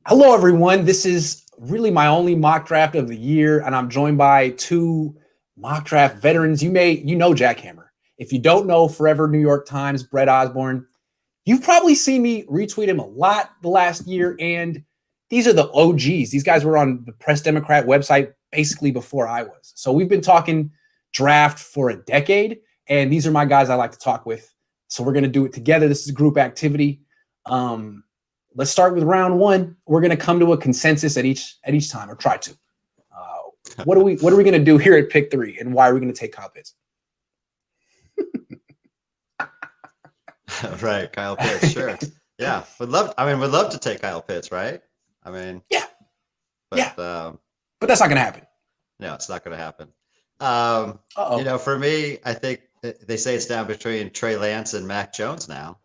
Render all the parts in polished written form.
Hello, everyone. This is really my only mock draft of the year, and I'm joined by two mock draft veterans. You know Jack Hammer. If you don't know Forever New York Times, Bret Osbourne, you've probably seen me retweet him a lot the last year, and these are the OGs. These guys were on the Press Democrat website basically before I was. So we've been talking draft for a decade, and these are my guys I like to talk with. So we're going to do it together. This is a group activity. Let's start with round one. We're going to come to a consensus at each time, or try to. What are we going to do here at pick 3, and why are we going to take Kyle Pitts? Right, Kyle Pitts, sure. Yeah, we'd love to take Kyle Pitts, right? Yeah, but but that's not going to happen. No, it's not going to happen. For me, I think they say it's down between Trey Lance and Mac Jones now.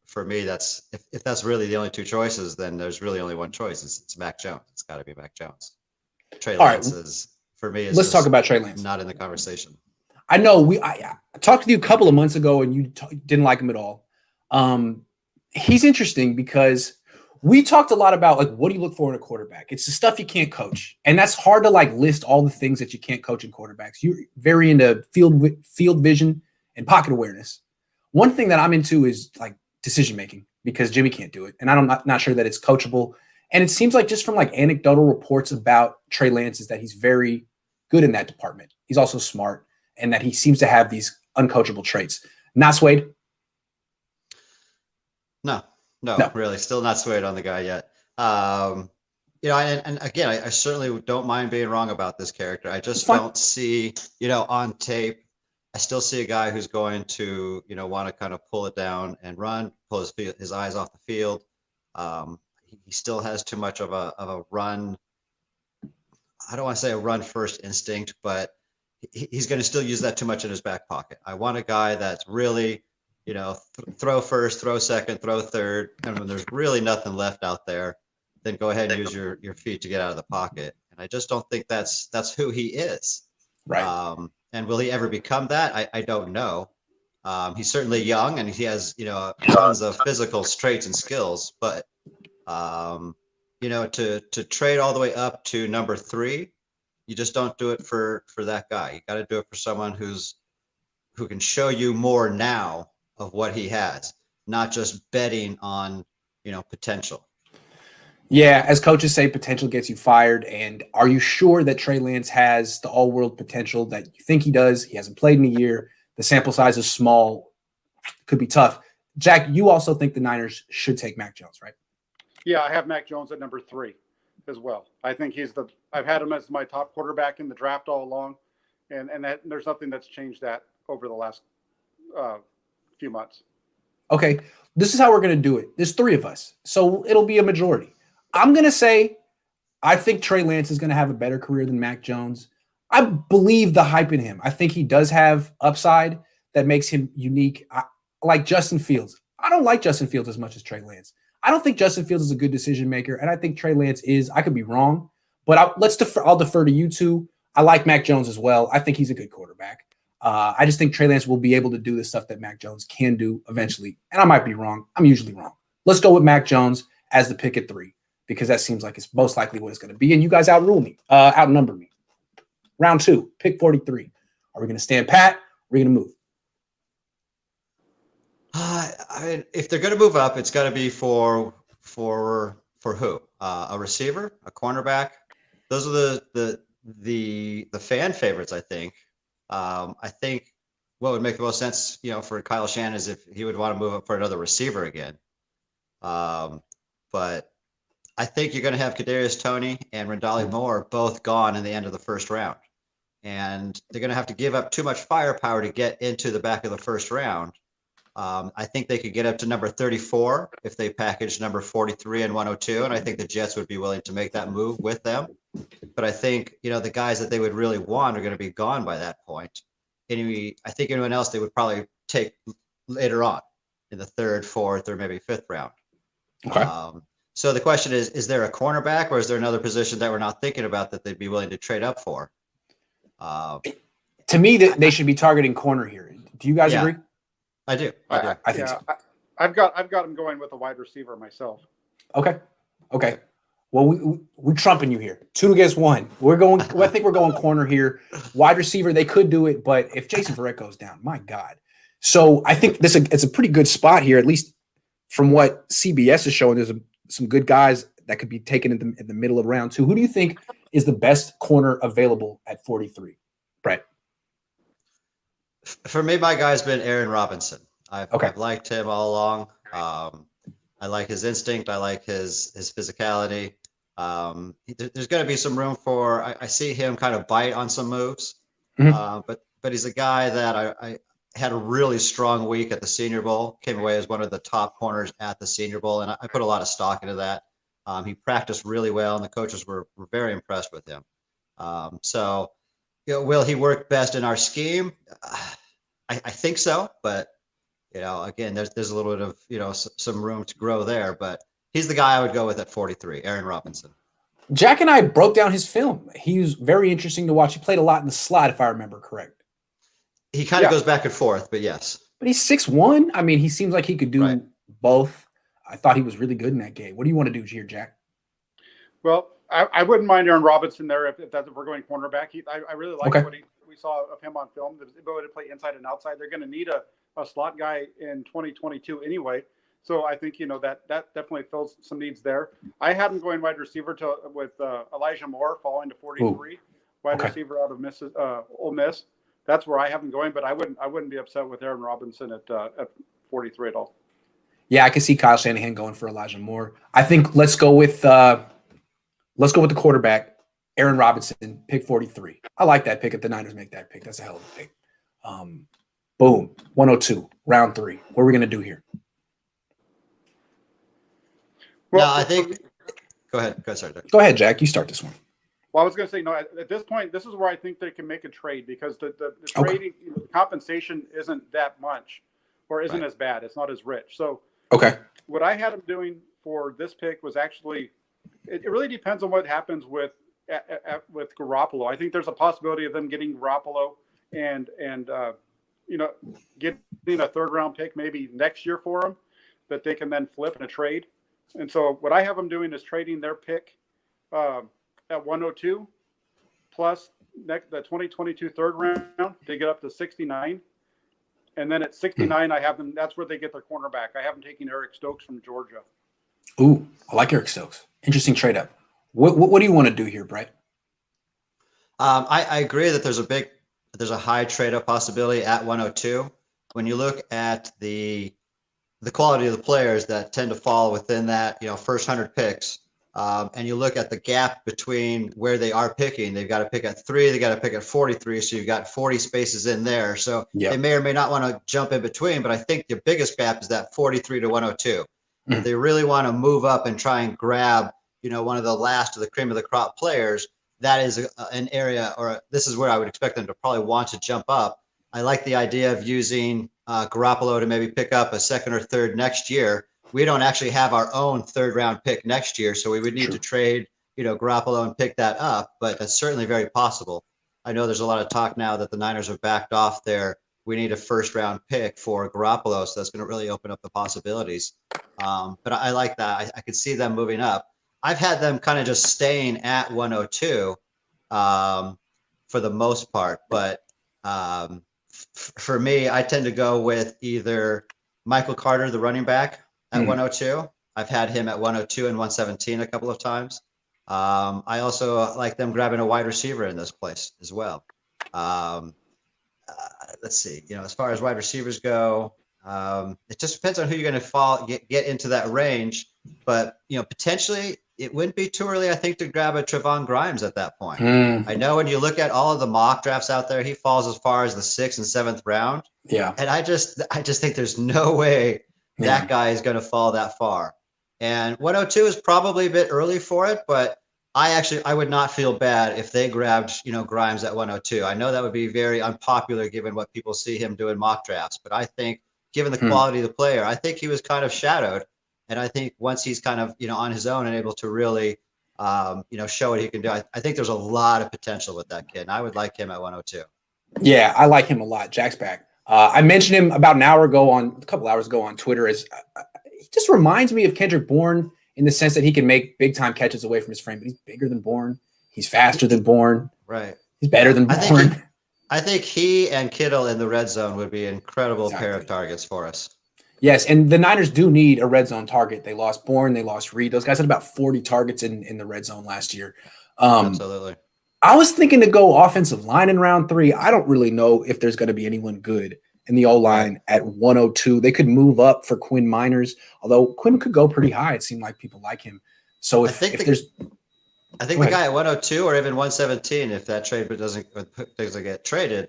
For me, that's if that's really the only two choices, then there's really only one choice. It's Mac Jones. It's got to be Mac Jones. Trey Lance is, for me, let's talk about Trey Lance. Not in the conversation. I know I talked to you a couple of months ago, and you didn't like him at all. He's interesting because we talked a lot about what do you look for in a quarterback? It's the stuff you can't coach, and that's hard to list all the things that you can't coach in quarterbacks. You're very into field vision and pocket awareness. One thing that I'm into is decision making, because Jimmy can't do it, and I'm not sure that it's coachable. And it seems like just from anecdotal reports about Trey Lance is that he's very good in that department. He's also smart, and that he seems to have these uncoachable traits. Not swayed? No, really, still not swayed on the guy yet. And again, I certainly don't mind being wrong about this character. I just don't see, on tape, I still see a guy who's going to, want to kind of pull it down and run, pull his eyes off the field. He still has too much of a run. I don't want to say a run first instinct, but he's going to still use that too much in his back pocket. I want a guy that's really, throw first, throw second, throw third. And when there's really nothing left out there, then go ahead and use your feet to get out of the pocket. And I just don't think that's who he is. Right. And will he ever become that? I don't know. He's certainly young, and he has, tons of physical traits and skills. But, to trade all the way up to number 3, you just don't do it for that guy. You got to do it for someone who can show you more now of what he has, not just betting on, potential. Yeah, as coaches say, potential gets you fired. And are you sure that Trey Lance has the all-world potential that you think he does? He hasn't played in a year. The sample size is small. Could be tough. Jack, you also think the Niners should take Mac Jones, right? Yeah, I have Mac Jones at number 3 as well. I think I've had him as my top quarterback in the draft all along. And there's nothing that's changed that over the last few months. Okay, this is how we're going to do it. There's 3 of us, so it'll be a majority. I'm going to say I think Trey Lance is going to have a better career than Mac Jones. I believe the hype in him. I think he does have upside that makes him unique. Like Justin Fields. I don't like Justin Fields as much as Trey Lance. I don't think Justin Fields is a good decision maker, and I think Trey Lance is. I could be wrong, but I'll defer to you two. I like Mac Jones as well. I think he's a good quarterback. I just think Trey Lance will be able to do the stuff that Mac Jones can do eventually, and I might be wrong. I'm usually wrong. Let's go with Mac Jones as the pick at 3. Because that seems like it's most likely what it's going to be. And you guys outnumber me. Round 2, pick 43. Are we going to stand pat? Or are we going to move? If they're going to move up, it's got to be for who? A receiver, a cornerback. Those are the fan favorites, I think. I think what would make the most sense, for Kyle Shanahan is if he would want to move up for another receiver again. But I think you're going to have Kadarius Toney and Rondale Moore both gone in the end of the first round. And they're going to have to give up too much firepower to get into the back of the first round. I think they could get up to number 34 if they package number 43 and 102. And I think the Jets would be willing to make that move with them. But I think, the guys that they would really want are going to be gone by that point. Anyway, I think anyone else they would probably take later on in the 3rd, 4th, or maybe 5th round. Okay. So the question is there a cornerback, or is there another position that we're not thinking about that they'd be willing to trade up for? To me, they should be targeting corner here. Do you guys agree? I do. I think so. I've got him going with a wide receiver myself. Okay. Okay. Well, we're trumping you here. 2 against 1. We're going. I think we're going corner here. Wide receiver, they could do it, but if Jason Verrett goes down, my God. So I think it's a pretty good spot here, at least from what CBS is showing. There's some good guys that could be taken in the middle of round 2. Who do you think is the best corner available at 43, Brett? For me, my guy's been Aaron Robinson. I've Okay. liked him all along. I like his instinct. I like his physicality. There's going to be some room for. I see him kind of bite on some moves, but he's a guy that I had a really strong week at the Senior Bowl. Came away as one of the top corners at the Senior Bowl, and I put a lot of stock into that. He practiced really well, and the coaches were very impressed with him. So, will he work best in our scheme? I think so, but again, there's a little bit of some room to grow there. But he's the guy I would go with at 43, Aaron Robinson. Jack and I broke down his film. He was very interesting to watch. He played a lot in the slot, if I remember correct. He kind of goes back and forth, but yes. But he's 6'1". I mean, he seems like he could do both. I thought he was really good in that game. What do you want to do here, Jack? Well, I wouldn't mind Aaron Robinson there if we're going cornerback. I really like what we saw of him on film. The ability to play inside and outside. They're going to need a slot guy in 2022 anyway. So I think that definitely fills some needs there. I had him going wide receiver with Elijah Moore falling to 43, wide receiver out of Ole Miss. That's where I have him going, but I wouldn't be upset with Aaron Robinson at 43 at all. Yeah, I can see Kyle Shanahan going for Elijah Moore. I think let's go with the quarterback, Aaron Robinson, pick 43. I like that pick if the Niners make that pick. That's a hell of a pick. Boom, 102, round 3. What are we going to do here? Well, I think – go ahead. Sorry. Go ahead, Jack. You start this one. Well, I was going to say, no, at this point, this is where I think they can make a trade because the trading the compensation isn't that much or isn't as bad. It's not as rich. So what I had them doing for this pick was actually it really depends on what happens with Garoppolo. I think there's a possibility of them getting Garoppolo and getting a third-round pick maybe next year for him that they can then flip in a trade. And so what I have them doing is trading their pick at 102 plus the 2022 third round to get up to 69. And then at 69, I have them. That's where they get their cornerback. I have them taking Eric Stokes from Georgia. Ooh, I like Eric Stokes. Interesting trade up. What do you want to do here, Brett? I agree that there's a high trade up possibility at 102. When you look at the quality of the players that tend to fall within that first 100 picks, and you look at the gap between where they are picking, they've got to pick at 3, they got to pick at 43, so you've got 40 spaces in there. So they may or may not want to jump in between, but I think the biggest gap is that 43 to 102. If they really want to move up and try and grab one of the last of the cream of the crop players, that is an area, or this is where I would expect them to probably want to jump up. I like the idea of using Garoppolo to maybe pick up a second or third next year. We don't actually have our own third-round pick next year, so we would need to trade, Garoppolo and pick that up. But that's certainly very possible. I know there's a lot of talk now that the Niners have backed off their we need a first-round pick for Garoppolo, so that's going to really open up the possibilities. But I like that. I could see them moving up. I've had them kind of just staying at 102 for the most part, but for me, I tend to go with either Michael Carter, the running back, at 102. I've had him at 102 and 117 a couple of times. I also like them grabbing a wide receiver in this place as well. Let's see, as far as wide receivers go, it just depends on who you're going to get into that range. But, potentially it wouldn't be too early, I think, to grab a Trevon Grimes at that point. I know when you look at all of the mock drafts out there, he falls as far as the 6th and 7th round. Yeah. And I just think there's no way that guy is going to fall that far. And 102 is probably a bit early for it, but I would not feel bad if they grabbed, Grimes at 102. I know that would be very unpopular given what people see him doing mock drafts, but I think given the quality of the player, I think he was kind of shadowed. And I think once he's kind of, on his own and able to really, show what he can do, I think there's a lot of potential with that kid. And I would like him at 102. Yeah, I like him a lot. Jack's back. I mentioned him about a couple hours ago on Twitter. As he just reminds me of Kendrick Bourne in the sense that he can make big time catches away from his frame, but he's bigger than Bourne. He's faster than Bourne. Right. He's better than Bourne. I think he and Kittle in the red zone would be an incredible pair of targets for us. Yes, and the Niners do need a red zone target. They lost Bourne, they lost Reed. Those guys had about 40 targets in the red zone last year. Absolutely. I was thinking to go offensive line in round 3. I don't really know if there's going to be anyone good in the O-line at 102. They could move up for Quinn Miners, although Quinn could go pretty high. It seemed like people like him. So I think the guy at 102 or even 117, if that trade doesn't get traded,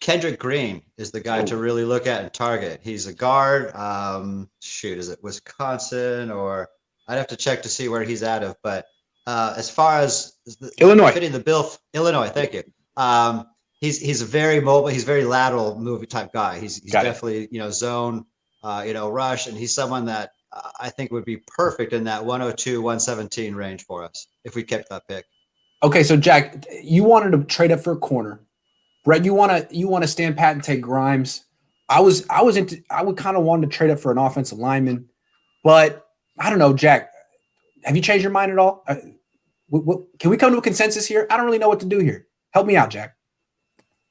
Kendrick Green is the guy to really look at and target. He's a guard. Is it Wisconsin, or I'd have to check to see where he's out of. But as far as Illinois fitting the bill, Illinois, thank you. He's a very mobile. He's a very lateral movie type guy. He's definitely zone, rush, and he's someone that I think would be perfect in that 102, 117 range for us if we kept that pick. Okay, so Jack, you wanted to trade up for a corner. Brett, you want to stand pat and take Grimes. I would kind of want to trade up for an offensive lineman, but I don't know, Jack. Have you changed your mind at all? Can we come to a consensus here? I don't really know what to do here. Help me out, Jack.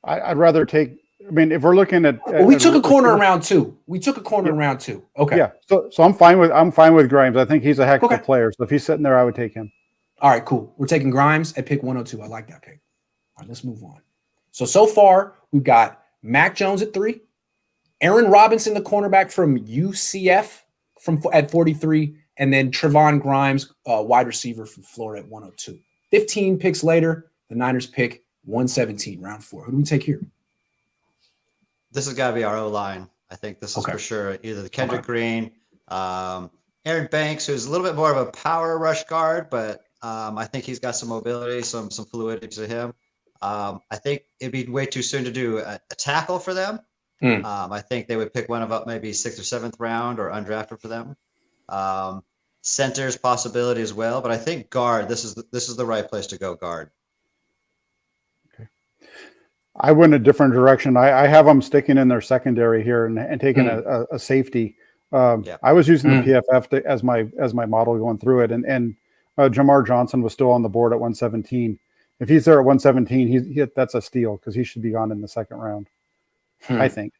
I'd rather take. I mean, if we're looking at, we took a corner in round 2. We took a corner in round 2. Okay. Yeah. So I'm fine with Grimes. I think he's a heck of a player. So if he's sitting there, I would take him. All right, cool. We're taking Grimes at pick 102. I like that pick. All right, let's move on. So far, we've got Mac Jones at 3, Aaron Robinson, the cornerback from UCF at 43, and then Trevon Grimes, wide receiver from Florida at 102. 15 picks later, the Niners pick 117, round 4. Who do we take here? This has got to be our O-line. I think this is for sure either the Kendrick Green, Aaron Banks, who's a little bit more of a power rush guard, but I think he's got some mobility, some fluidity to him. I think it'd be way too soon to do a tackle for them. I think they would pick one of up maybe 6th or 7th round or undrafted for them. Center's possibility as well, but I think guard. This is the right place to go guard. Okay, I went a different direction. I have them sticking in their secondary here and taking a safety. I was using the PFF as my model going through it, and Jamar Johnson was still on the board at 117. If he's there at 117, that's a steal because he should be gone in the 2nd round. I think.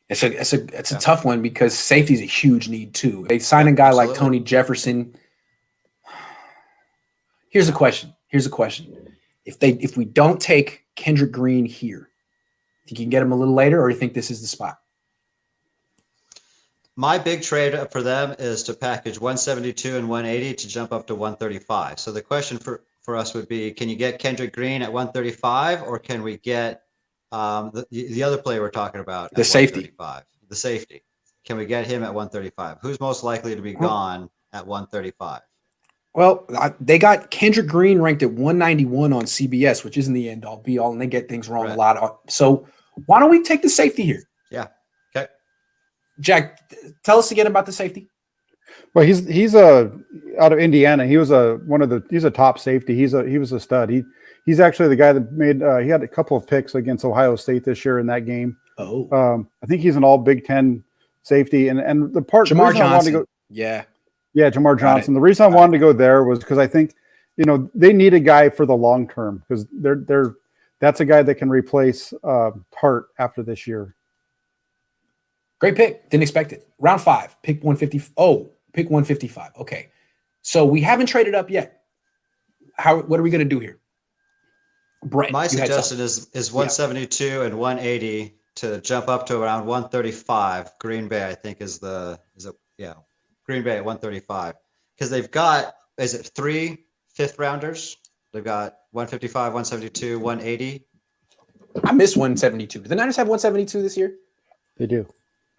It's a tough one because safety is a huge need too. They sign a guy like Tony Jefferson. Here's a question. If we don't take Kendrick Green here, think you can get him a little later, or you think this is the spot? My big trade for them is to package 172 and 180 to jump up to 135. So the question for us would be, can you get Kendrick Green at 135, or can we get the other player we're talking about, the safety? The safety. Can we get him at 135? Who's most likely to be gone at 135? Well, they got Kendrick Green ranked at 191 on CBS, which isn't the end all be all, and they get things wrong a lot. So why don't we take the safety here? Yeah. Okay. Jack, tell us again about the safety. Well, he's out of Indiana. He was he's a top safety. He was a stud. He's actually the guy that made he had a couple of picks against Ohio State this year in that game. I think he's an all Big Ten safety. And the part Jamar Johnson. Jamar Johnson. The reason I wanted to go there was because I think they need a guy for the long term because that's a guy that can replace Hart after this year. Great pick. Didn't expect it. Round 5, pick 150. Pick 155. Okay. So we haven't traded up yet. What are we going to do here? Brett, my suggestion is 172 and 180 to jump up to around 135. Green Bay, I think, Green Bay at 135. Because they've got, 3 5th rounders? They've got 155, 172, 180. I missed 172. Do the Niners have 172 this year? They do.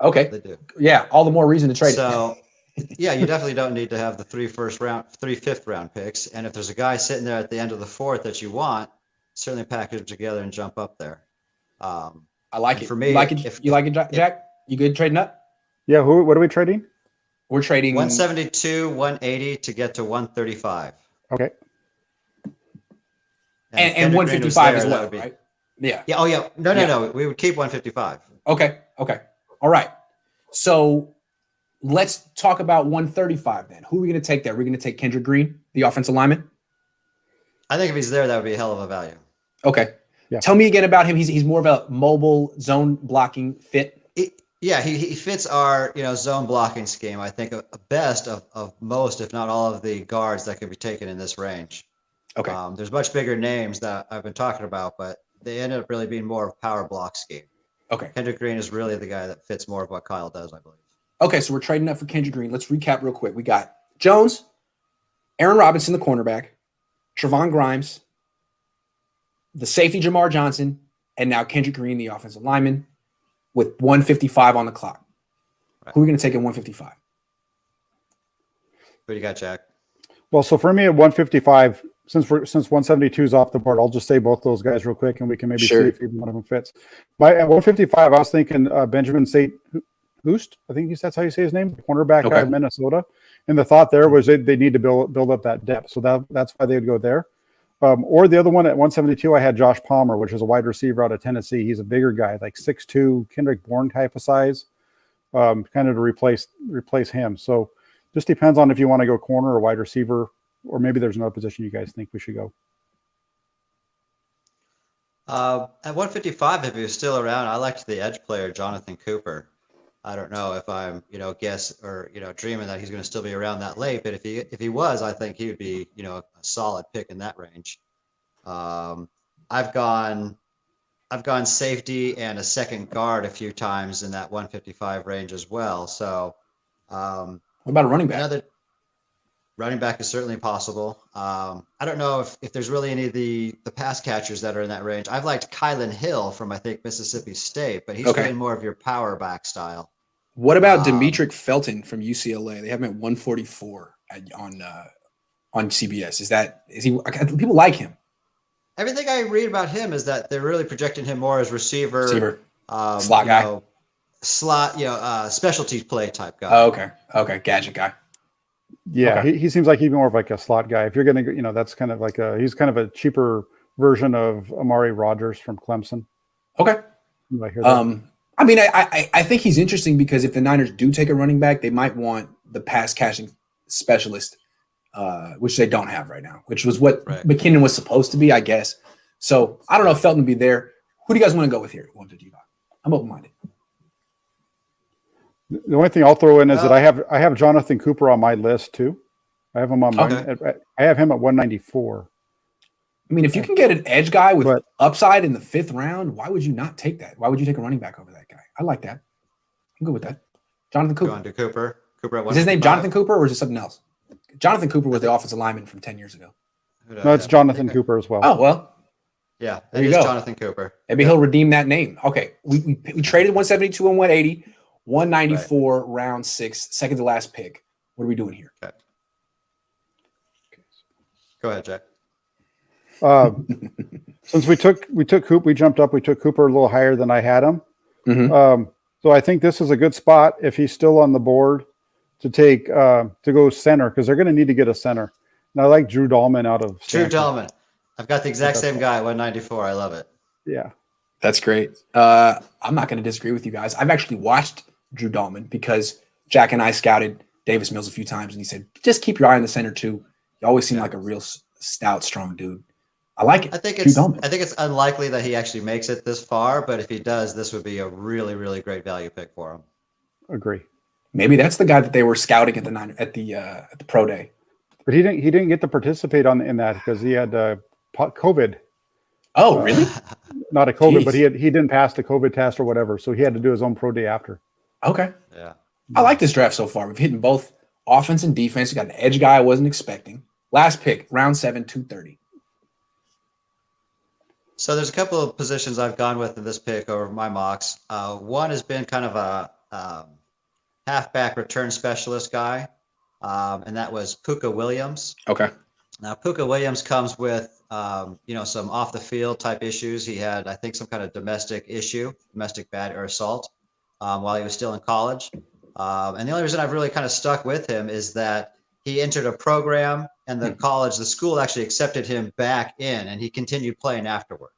Okay. They do. Yeah, all the more reason to trade. So, yeah, you definitely don't need to have the 3 5th round picks. And if there's a guy sitting there at the end of the 4th that you want, certainly package them together and jump up there. I like it. For me, you like it, Jack? You good trading up? Yeah. What are we trading? We're trading 172, 180 to get to 135. Okay. And 155 as well, right? Yeah. Yeah. Oh, yeah. No. We would keep 155. Okay. All right. So let's talk about 135 then. Who are we going to take there? We're going to take Kendrick Green, the offensive lineman. I think if he's there, that would be a hell of a value. Okay. Yeah. Tell me again about him. He's more of a mobile zone blocking fit. He fits our zone blocking scheme. I think a best of most, if not all, of the guards that can be taken in this range. Okay. There's much bigger names that I've been talking about, but they ended up really being more of a power block scheme. Okay. Kendrick Green is really the guy that fits more of what Kyle does, I believe. Okay, so we're trading up for Kendrick Green. Let's recap real quick. We got Jones, Aaron Robinson, the cornerback, Trevon Grimes, the safety Jamar Johnson, and now Kendrick Green, the offensive lineman, with 155 on the clock. Right. Who are we going to take at 155? What do you got, Jack? Well, so for me at 155, since 172 is off the board, I'll just say both those guys real quick, and we can maybe see if even one of them fits. But at 155, I was thinking Benjamin St. Hoost. I think that's how you say his name, the cornerback out of Minnesota. And the thought there was they need to build up that depth, so that's why they would go there. Or the other one at 172, I had Josh Palmer, which is a wide receiver out of Tennessee. He's a bigger guy, like 6'2", Kendrick Bourne type of size, kind of to replace him. So just depends on if you want to go corner or wide receiver, or maybe there's another position you guys think we should go. At 155, if he was still around, I liked the edge player, Jonathan Cooper. I don't know if I'm, dreaming that he's going to still be around that late, but if he was, I think he would be, a solid pick in that range. I've gone safety and a second guard a few times in that 155 range as well. So, what about a running back? Another running back is certainly possible. I don't know if there's really any of the pass catchers that are in that range. I've liked Kylan Hill from, I think, Mississippi State, but he's really more of your power back style. What about Demetric Felton from UCLA? They have him at 144 on CBS. Is he? People like him. Everything I read about him is that they're really projecting him more as receiver, slot guy, specialty play type guy. Oh, okay, gadget guy. Yeah, okay. He seems like he'd be more of like a slot guy. If you're going to, that's kind of like he's kind of a cheaper version of Amari Rodgers from Clemson. Okay. I hear that. I mean, I think he's interesting because if the Niners do take a running back, they might want the pass catching specialist, which they don't have right now, which was what McKinnon was supposed to be, I guess. So I don't know if Felton would be there. Who do you guys want to go with here? I'm open-minded. The only thing I'll throw in is that I have Jonathan Cooper on my list too. I have him on I have him at 194. I mean, if you can get an edge guy with upside in the 5th round, why would you not take that? Why would you take a running back over that guy? I like that. I'm good with that. Jonathan Cooper. Going to Cooper. Cooper at 155. Is his name Jonathan Cooper or is it something else? Jonathan Cooper was the offensive lineman from 10 years ago. No, it's Jonathan Cooper as well. Oh, well. Yeah, there you go. Jonathan Cooper. Maybe he'll redeem that name. Okay, we traded 172 and 180, 194, round 6, second to last pick. What are we doing here? Okay. Go ahead, Jack. Since we took Cooper, we jumped up. We took Cooper a little higher than I had him. Mm-hmm. So I think this is a good spot if he's still on the board to take to go center because they're going to need to get a center. And I like Drew Dahlman out of Stanford. Drew Dahlman. I've got the exact same guy at 194. I love it. Yeah, that's great. I'm not going to disagree with you guys. I've actually watched Drew Dahlman because Jack and I scouted Davis Mills a few times, and he said, "Just keep your eye on the center too. You always seem like a real stout, strong dude." I like it. I think it's unlikely that he actually makes it this far, but if he does, this would be a really, really great value pick for him. Agree. Maybe that's the guy that they were scouting at the pro day. But he didn't get to participate in that because he had COVID. Oh, really? Not a COVID, but he didn't pass the COVID test or whatever, so he had to do his own pro day after. Okay. Yeah. I like this draft so far. We've hit both offense and defense. We got an edge guy I wasn't expecting. Last pick, round 7, 230. So there's a couple of positions I've gone with in this pick over my mocks. One has been kind of a halfback return specialist guy, and that was Puka Williams. Okay. Now Puka Williams comes with some off the field type issues. He had, I think, some kind of domestic battery or assault while he was still in college. And the only reason I've really kind of stuck with him is that he entered a program and the school actually accepted him back in and he continued playing afterward.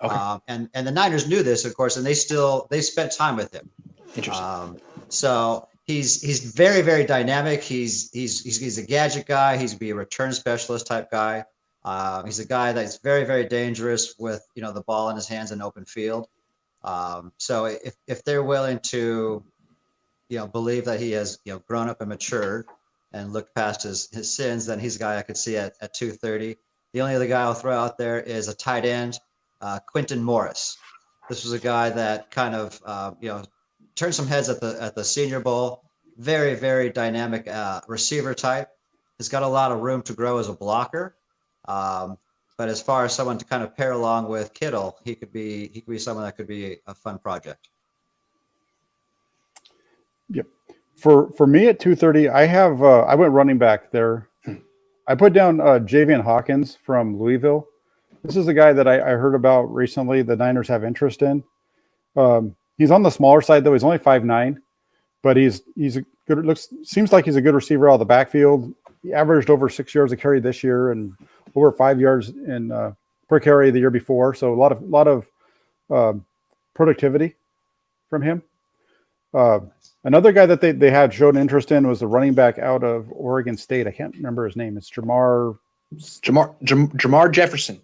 Okay. And the Niners knew this, of course, and they spent time with him. Interesting. So he's very, very dynamic. He's a gadget guy. He's be a return specialist type guy. He's a guy that's very, very dangerous with, the ball in his hands in open field. So if they're willing to, believe that he has, grown up and matured and looked past his sins, then he's a guy I could see at 230. The only other guy I'll throw out there is a tight end, Quentin Morris. This was a guy that kind of, turned some heads at the Senior Bowl. Very, very dynamic receiver type. He's got a lot of room to grow as a blocker. But as far as someone to kind of pair along with Kittle, he could be someone that could be a fun project. Yep. For me at 230, I have I went running back there. I put down Javian Hawkins from Louisville. This is a guy that I heard about recently. The Niners have interest in. He's on the smaller side though. He's only 5'9", but he's a good. Seems like he's a good receiver out of the backfield. He averaged over 6 yards a carry this year and over 5 yards in per carry the year before. So a lot of productivity from him. Another guy that they had shown interest in was the running back out of Oregon State. I can't remember his name. It's Jamar Jefferson.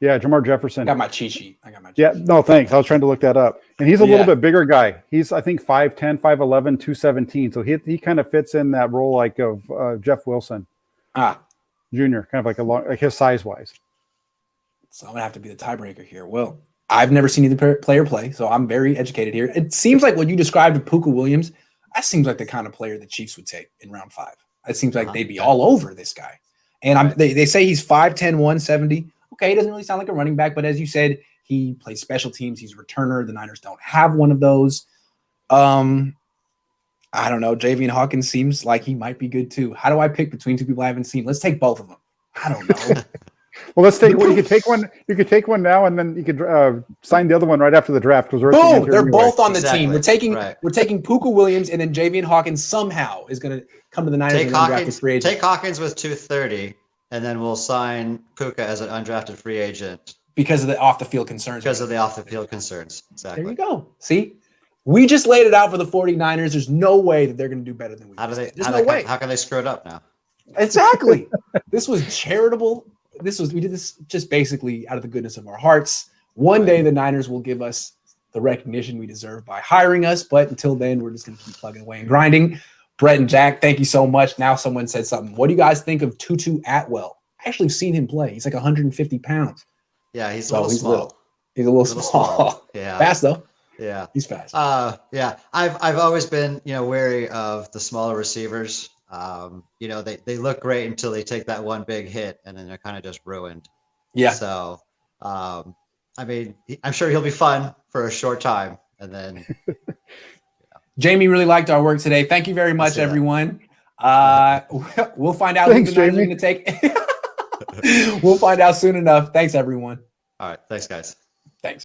Yeah, Jamar Jefferson. I got my cheat sheet. Yeah, no, thanks. I was trying to look that up. And he's a little bit bigger guy. He's, I think, 5'10", 5'11", 217. So he kind of fits in that role like of Jeff Wilson Jr., kind of like his size-wise. So I'm going to have to be the tiebreaker here. Well, I've never seen either player play, so I'm very educated here. It seems like what you described with Puka Williams, that seems like the kind of player the Chiefs would take in round 5. It seems like they'd be all over this guy. And they say he's 5'10", 170. Okay, he doesn't really sound like a running back, but as you said, he plays special teams. He's a returner. The Niners don't have one of those. I don't know. Javian Hawkins seems like he might be good too. How do I pick between two people I haven't seen? Let's take both of them. I don't know. Well, let's take. Well, you could take one. You could take one now, and then you could sign the other one right after the draft because they're both on the team. We're taking Puka Williams, and then Javian Hawkins somehow is going to come to the Niners. Take Hawkins with 230, and then we'll sign Puka as an undrafted free agent because of the off the field concerns. Exactly. There you go. See, we just laid it out for the 49ers. There's no way that they're going to do better than we. There's no way. How can they screw it up now? Exactly. This was charitable. We did this just basically out of the goodness of our hearts. One day the Niners will give us the recognition we deserve by hiring us, but until then, we're just going to keep plugging away and grinding. Brett and Jack, thank you so much. Now someone said something. What do you guys think of Tutu Atwell? I actually seen him play. He's like 150 pounds. Yeah, he's a little small. He's a little small. Yeah. Fast though. Yeah. He's fast. Yeah. I've always been, wary of the smaller receivers. They look great until they take that one big hit and then they're kind of just ruined. Yeah. So, I'm sure he'll be fun for a short time. And then Jamie really liked our work today. Thank you very much, everyone. We'll find out who the Niners are going to take. We'll find out soon enough. Thanks, everyone. All right. Thanks, guys.